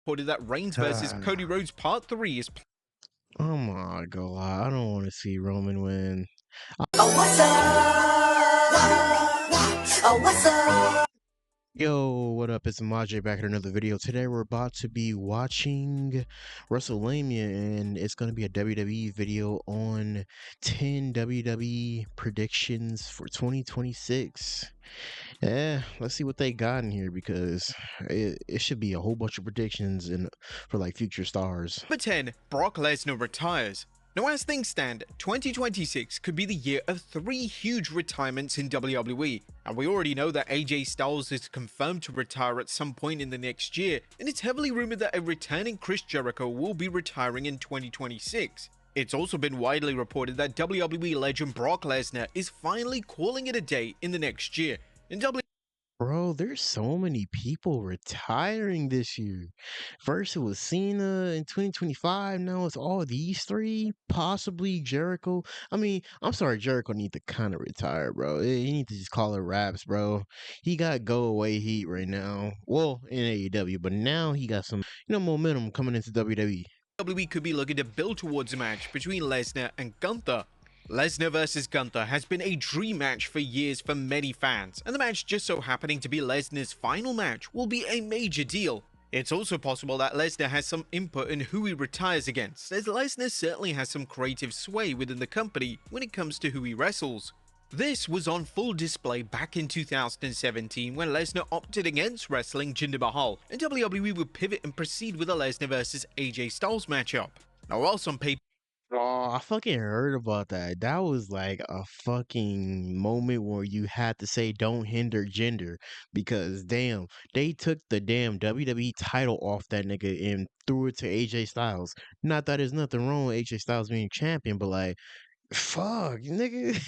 reported that Reigns versus Cody Rhodes Part 3 is Oh my god, I don't want to see Roman win. Oh, what's up? Oh, what's up? Yo, what up? It's Majay back at another video. Today we're about to be watching WrestleMania, and it's going to be a WWE video on 10 WWE predictions for 2026. Yeah, let's see what they got in here, because it should be a whole bunch of predictions for like future stars. Number 10. Brock Lesnar retires. Now, as things stand, 2026 could be the year of 3 huge retirements in WWE, and we already know that AJ Styles is confirmed to retire at some point in the next year, and it's heavily rumored that a returning Chris Jericho will be retiring in 2026. It's also been widely reported that WWE legend Brock Lesnar is finally calling it a day in the next year, and Bro, there's so many people retiring this year. First it was Cena in 2025, now it's all these three, possibly Jericho. I mean, I'm sorry, Jericho need to kind of retire, bro. He need to just call it wraps, bro. He got go away heat right now. Well, in AEW, but now he got some, momentum coming into WWE. WWE could be looking to build towards a match between Lesnar and Gunther. Lesnar vs Gunther has been a dream match for years for many fans, and the match just so happening to be Lesnar's final match will be a major deal. It's also possible that Lesnar has some input in who he retires against, as Lesnar certainly has some creative sway within the company when it comes to who he wrestles. This was on full display back in 2017 when Lesnar opted against wrestling Jinder Mahal, and WWE would pivot and proceed with a Lesnar vs AJ Styles matchup. Now, whilst on paper, Oh, I fucking heard about that. That was like a fucking moment where you had to say don't hinder gender, because damn, they took the damn WWE title off that nigga and threw it to AJ Styles. Not that there's nothing wrong with AJ Styles being champion, but like, fuck, nigga.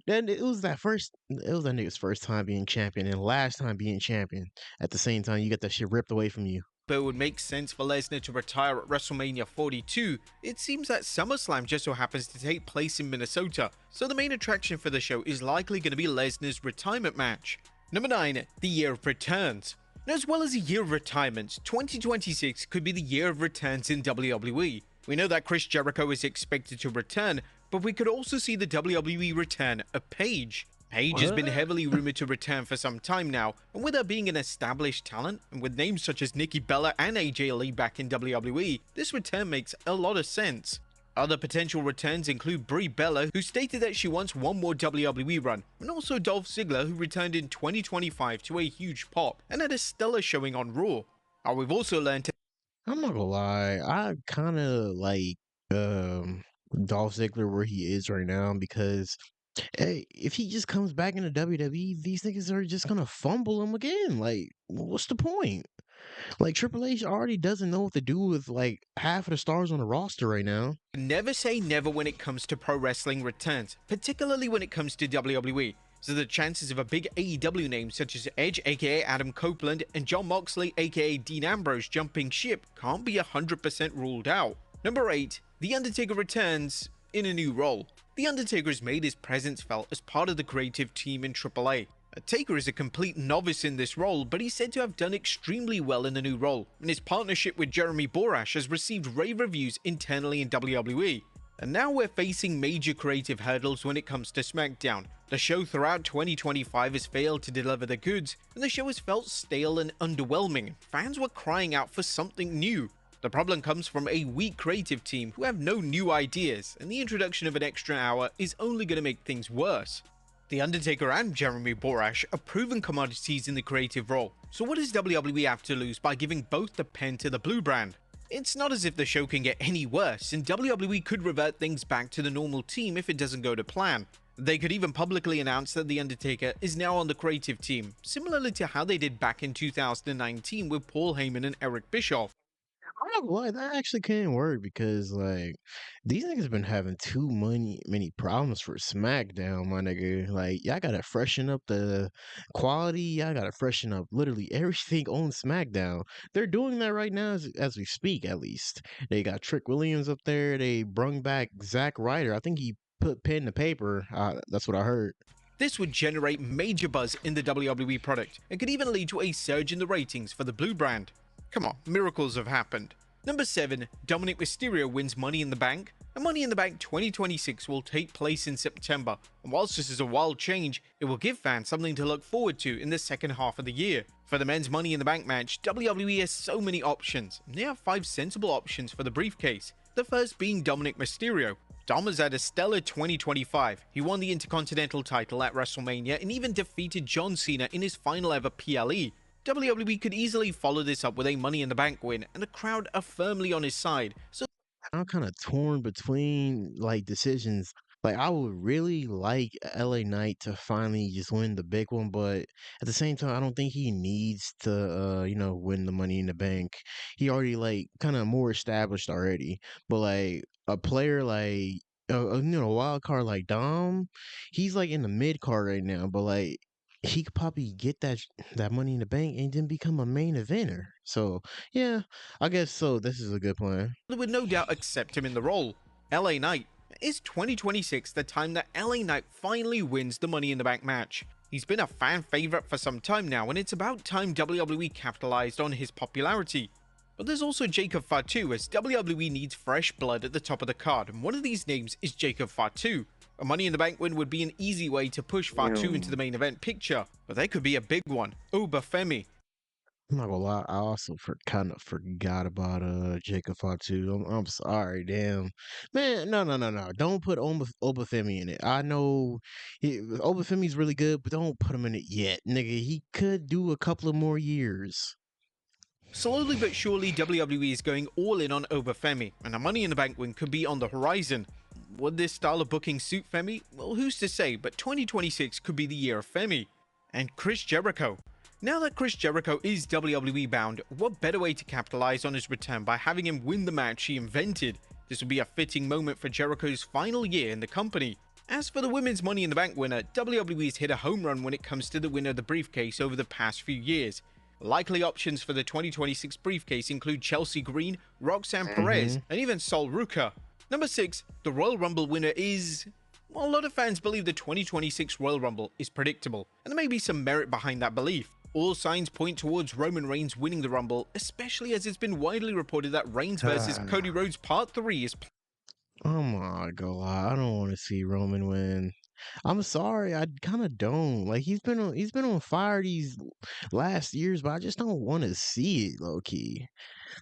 Then it was that nigga's first time being champion and last time being champion. At the same time, you got that shit ripped away from you. it would make sense for Lesnar to retire at WrestleMania 42, it seems that SummerSlam just so happens to take place in Minnesota, so the main attraction for the show is likely going to be Lesnar's retirement match. Number 9. The Year of Returns. Now, as well as a year of retirements, 2026 could be the year of returns in WWE. We know that Chris Jericho is expected to return, but we could also see the WWE return of Paige. Paige has been heavily rumored to return for some time now, and with her being an established talent, and with names such as Nikki Bella and AJ Lee back in WWE, this return makes a lot of sense. Other potential returns include Brie Bella, who stated that she wants one more WWE run, and also Dolph Ziggler, who returned in 2025 to a huge pop and had a stellar showing on Raw. We've also learned I'm not gonna lie, I kind of like Dolph Ziggler where he is right now, because hey, if he just comes back into WWE, these niggas are just gonna fumble him again. Like, what's the point? Like, Triple H already doesn't know what to do with like half of the stars on the roster right now. never say never when it comes to pro wrestling returns, particularly when it comes to WWE. So the chances of a big AEW name such as Edge aka Adam Copeland and Jon Moxley aka Dean Ambrose jumping ship can't be 100% ruled out. Number 8. The Undertaker returns in a new role. The Undertaker has made his presence felt as part of the creative team in AAA. Taker is a complete novice in this role, but he's said to have done extremely well in the new role, and his partnership with Jeremy Borash has received rave reviews internally in WWE. And now we're facing major creative hurdles when it comes to SmackDown. The show throughout 2025 has failed to deliver the goods, and the show has felt stale and underwhelming. Fans were crying out for something new. The problem comes from a weak creative team who have no new ideas, and the introduction of an extra hour is only going to make things worse. The Undertaker and Jeremy Borash are proven commodities in the creative role, so what does WWE have to lose by giving both the pen to the Blue brand? It's not as if the show can get any worse, and WWE could revert things back to the normal team if it doesn't go to plan. They could even publicly announce that The Undertaker is now on the creative team, similarly to how they did back in 2019 with Paul Heyman and Eric Bischoff. I'm not gonna lie, that actually can't work, because like these niggas been having too many problems for SmackDown, my nigga. Like, y'all gotta freshen up the quality, y'all gotta freshen up literally everything on SmackDown. They're doing that right now as we speak, at least. They got Trick Williams up there, they brung back Zack Ryder. I think he put pen to paper. That's what I heard. This would generate major buzz in the WWE product and could even lead to a surge in the ratings for the Blue brand. Come on, miracles have happened. Number 7, Dominic Mysterio wins Money in the Bank. And Money in the Bank 2026 will take place in September, and whilst this is a wild change, it will give fans something to look forward to in the second half of the year. For the men's Money in the Bank match, WWE has so many options, and they have 5 sensible options for the briefcase. The first being Dominic Mysterio. Dom has had a stellar 2025. He won the Intercontinental title at WrestleMania and even defeated John Cena in his final ever PLE. WWE could easily follow this up with a Money in the Bank win, and the crowd are firmly on his side, so I'm kind of torn between like decisions. Like I would really like LA Knight to finally just win the big one, but at the same time, I don't think he needs to, win the Money in the Bank. He already like kind of more established already. But like a player like, a wild card like Dom, he's like in the mid card right now. But like he could probably get that Money in the Bank and then become a main eventer. So yeah, I guess so. This is a good plan. they would no doubt accept him in the role. LA Knight. Is 2026 the time that LA Knight finally wins the Money in the Bank match? He's been a fan favorite for some time now, and it's about time WWE capitalized on his popularity. But there's also Jacob Fatu, as WWE needs fresh blood at the top of the card, and one of these names is Jacob Fatu. A Money in the Bank win would be an easy way to push Fatu into the main event picture, but they could be a big one. Obafemi. I'm not gonna lie, I also kind of forgot about Jacob Fatu. I'm sorry, damn man. No. Don't put Obafemi in it. I know Obafemi's really good, but don't put him in it yet, nigga. He could do a couple of more years. Slowly but surely, WWE is going all in on Obafemi, and a Money in the Bank win could be on the horizon. Would this style of booking suit Femi? Well, who's to say, but 2026 could be the year of Femi. And Chris Jericho. Now that Chris Jericho is WWE bound, what better way to capitalize on his return by having him win the match he invented? This would be a fitting moment for Jericho's final year in the company. As for the women's Money in the Bank winner, WWE's hit a home run when it comes to the winner of the briefcase over the past few years. Likely options for the 2026 briefcase include Chelsea Green, Roxanne Perez, and even Sol Ruka. Number 6, the Royal Rumble winner is... Well, a lot of fans believe the 2026 Royal Rumble is predictable, and there may be some merit behind that belief. All signs point towards Roman Reigns winning the Rumble, especially as it's been widely reported that Reigns vs. Cody Rhodes Part 3 is Oh my god, I don't want to see Roman win. I'm sorry, I kind of don't. Like he's been on fire these last years, but I just don't want to see it low key.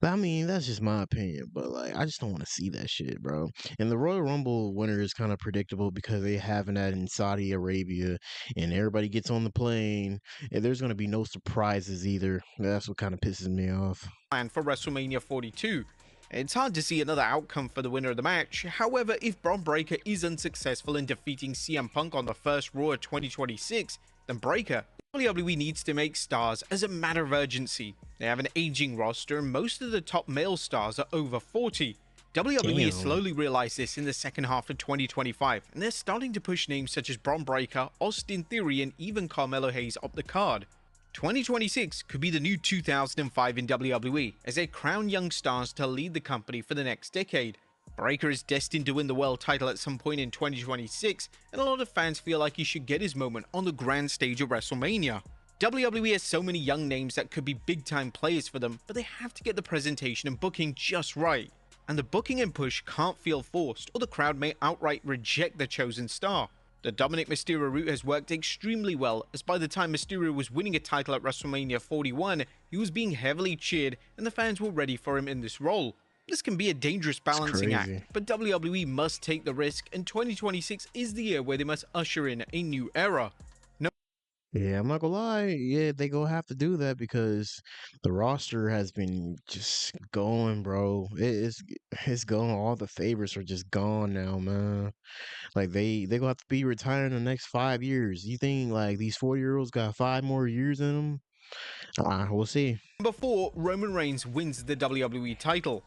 I mean, that's just my opinion, but like I just don't want to see that shit, bro. And the Royal Rumble winner is kind of predictable because they having that in Saudi Arabia, and everybody gets on the plane, and there's gonna be no surprises either. That's what kind of pisses me off. planned for WrestleMania 42. It's hard to see another outcome for the winner of the match. However, if Braun Breaker is unsuccessful in defeating CM Punk on the first Raw of 2026, then Breaker, WWE needs to make stars as a matter of urgency. They have an aging roster and most of the top male stars are over 40. WWE has slowly realized this in the second half of 2025, and they're starting to push names such as Braun Breaker, Austin Theory, and even Carmelo Hayes up the card. 2026 could be the new 2005 in WWE, as they crown young stars to lead the company for the next decade. Breaker is destined to win the world title at some point in 2026, and a lot of fans feel like he should get his moment on the grand stage of WrestleMania. WWE has so many young names that could be big time players for them, but they have to get the presentation and booking just right. And the booking and push can't feel forced, or the crowd may outright reject the chosen star. The Dominic Mysterio route has worked extremely well, as by the time Mysterio was winning a title at WrestleMania 41, he was being heavily cheered and the fans were ready for him in this role. This can be a dangerous balancing act, but WWE must take the risk, and 2026 is the year where they must usher in a new era. Yeah, I'm not gonna lie. Yeah, they gonna have to do that because the roster has been just going, bro. It's going. All the favorites are just gone now, man. Like they gonna have to be retired in the next 5 years. You think like these 40-year-olds got 5 more years in them? We'll see. Number 4, Roman Reigns wins the WWE title.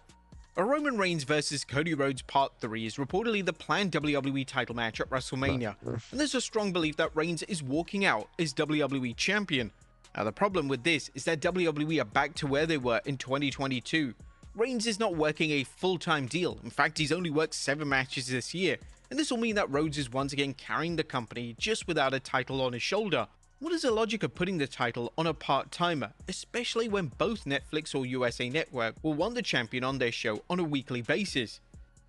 A Roman Reigns vs. Cody Rhodes Part 3 is reportedly the planned WWE title match at WrestleMania, and there's a strong belief that Reigns is walking out as WWE Champion. Now the problem with this is that WWE are back to where they were in 2022. Reigns is not working a full-time deal, in fact he's only worked 7 matches this year, and this will mean that Rhodes is once again carrying the company just without a title on his shoulder. What is the logic of putting the title on a part-timer, especially when both Netflix or USA Network will want the champion on their show on a weekly basis?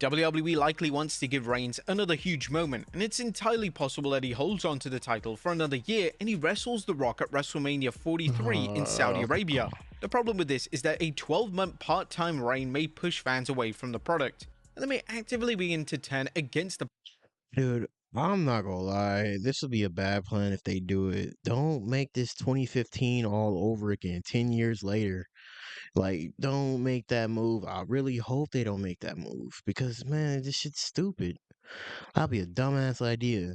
WWE likely wants to give Reigns another huge moment, and it's entirely possible that he holds on to the title for another year and he wrestles The Rock at WrestleMania 43 in Saudi Arabia. The problem with this is that a 12-month part-time reign may push fans away from the product, and they may actively begin to turn against the Dude, I'm not gonna lie. This would be a bad plan if they do it. Don't make this 2015 all over again, 10 years later. Like, don't make that move. I really hope they don't make that move because, man, this shit's stupid. That'd be a dumbass idea.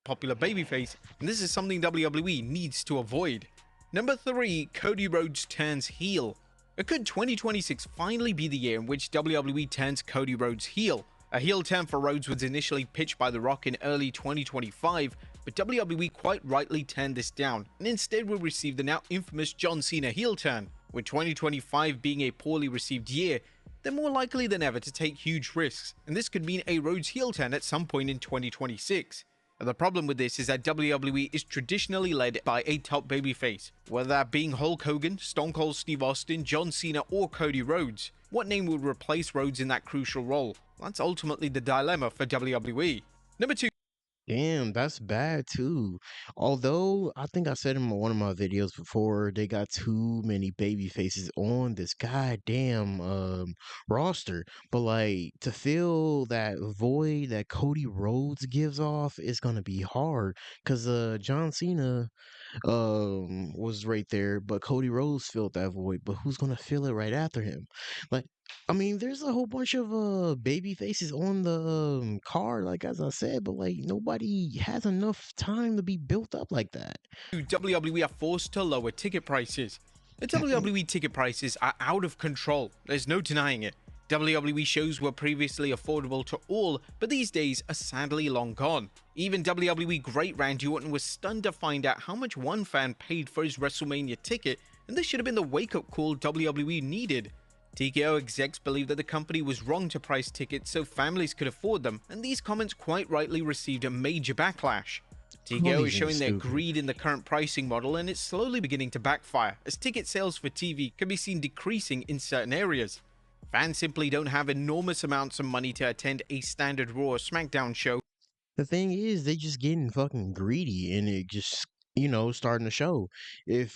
popular babyface, and this is something WWE needs to avoid. Number 3, Cody Rhodes turns heel. Could 2026 finally be the year in which WWE turns Cody Rhodes heel? A heel turn for Rhodes was initially pitched by The Rock in early 2025, but WWE quite rightly turned this down, and instead will receive the now infamous John Cena heel turn. With 2025 being a poorly received year, they're more likely than ever to take huge risks, and this could mean a Rhodes heel turn at some point in 2026. The problem with this is that WWE is traditionally led by a top babyface, whether that being Hulk Hogan, Stone Cold Steve Austin, John Cena, or Cody Rhodes. What name would replace Rhodes in that crucial role? That's ultimately the dilemma for WWE. Number 2. Damn, that's bad too. Although I think I said in one of my videos before, they got too many baby faces on this goddamn roster. But like to fill that void that Cody Rhodes gives off is gonna be hard. Cause John Cena was right there, but Cody Rhodes filled that void. But who's gonna fill it right after him? Like, I mean, there's a whole bunch of baby faces on the card, like as I said, but like nobody has enough time to be built up like that. WWE are forced to lower ticket prices. The WWE ticket prices are out of control, there's no denying it. WWE shows were previously affordable to all, but these days are sadly long gone. Even WWE great Randy Orton was stunned to find out how much one fan paid for his WrestleMania ticket, and this should have been the wake-up call WWE needed. TKO execs believe that the company was wrong to price tickets so families could afford them, and these comments quite rightly received a major backlash. TKO is showing their greed in the current pricing model, and it's slowly beginning to backfire, as ticket sales for TV can be seen decreasing in certain areas. Fans simply don't have enormous amounts of money to attend a standard Raw or SmackDown show. The thing is, they just getting fucking greedy, and it just starting to show. If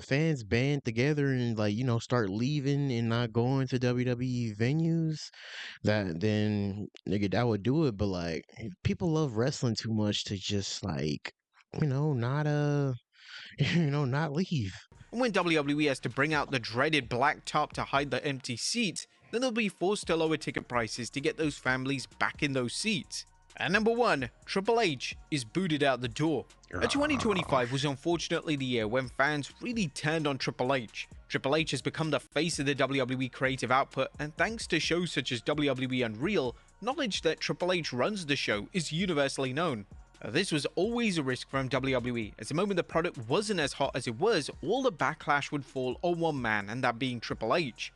fans band together and like start leaving and not going to WWE venues, that then nigga that would do it. But like people love wrestling too much to just like not not leave. And when WWE has to bring out the dreaded black top to hide the empty seats, then they'll be forced to lower ticket prices to get those families back in those seats. And number 1, Triple H is booted out the door. 2025 was unfortunately the year when fans really turned on Triple H. Triple H has become the face of the WWE creative output, and thanks to shows such as WWE Unreal, knowledge that Triple H runs the show is universally known. This was always a risk from WWE, as the moment the product wasn't as hot as it was, all the backlash would fall on one man, and that being Triple H.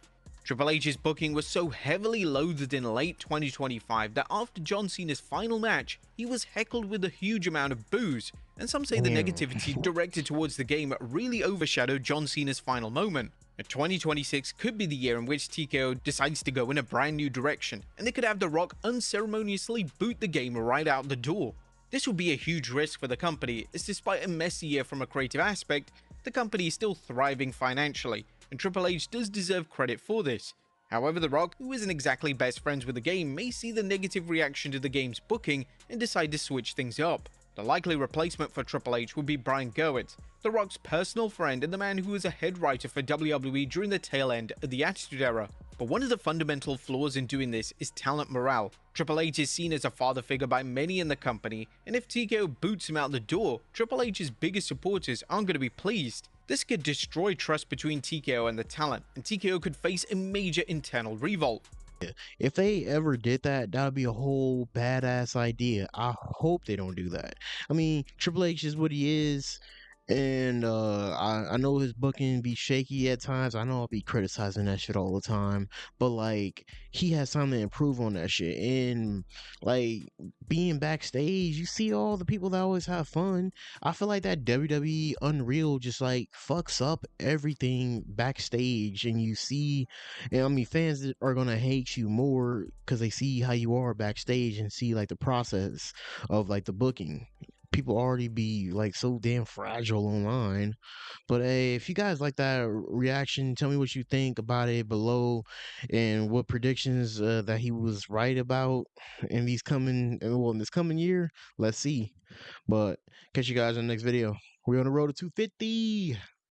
Triple H's booking was so heavily loathed in late 2025 that after John Cena's final match, he was heckled with a huge amount of boos, and some say the negativity directed towards the game really overshadowed John Cena's final moment. 2026 could be the year in which TKO decides to go in a brand new direction, and they could have The Rock unceremoniously boot the game right out the door. This would be a huge risk for the company, as despite a messy year from a creative aspect, the company is still thriving financially, and Triple H does deserve credit for this. However, The Rock, who isn't exactly best friends with the game, may see the negative reaction to the game's booking and decide to switch things up. The likely replacement for Triple H would be Brian Gewirtz, The Rock's personal friend and the man who was a head writer for WWE during the tail end of the Attitude Era. But one of the fundamental flaws in doing this is talent morale. Triple H is seen as a father figure by many in the company, and if TKO boots him out the door, Triple H's biggest supporters aren't going to be pleased. This could destroy trust between TKO and the talent, and TKO could face a major internal revolt. If they ever did that, that would be a whole badass idea. I hope they don't do that. I mean, Triple H is what he is. And I know his booking be shaky at times. I know I'll be criticizing that shit all the time, but like he has time to improve on that shit. And like being backstage, you see all the people that always have fun. I feel like that WWE Unreal just like fucks up everything backstage, and you see, and I mean fans that are gonna hate you more because they see how you are backstage and see like the process of like the booking. People already be like so damn fragile online. But hey, if you guys like that reaction, tell me what you think about it below, and what predictions that he was right about in these coming well in this coming year. Let's see. But catch you guys in the next video. We're on the road to 250.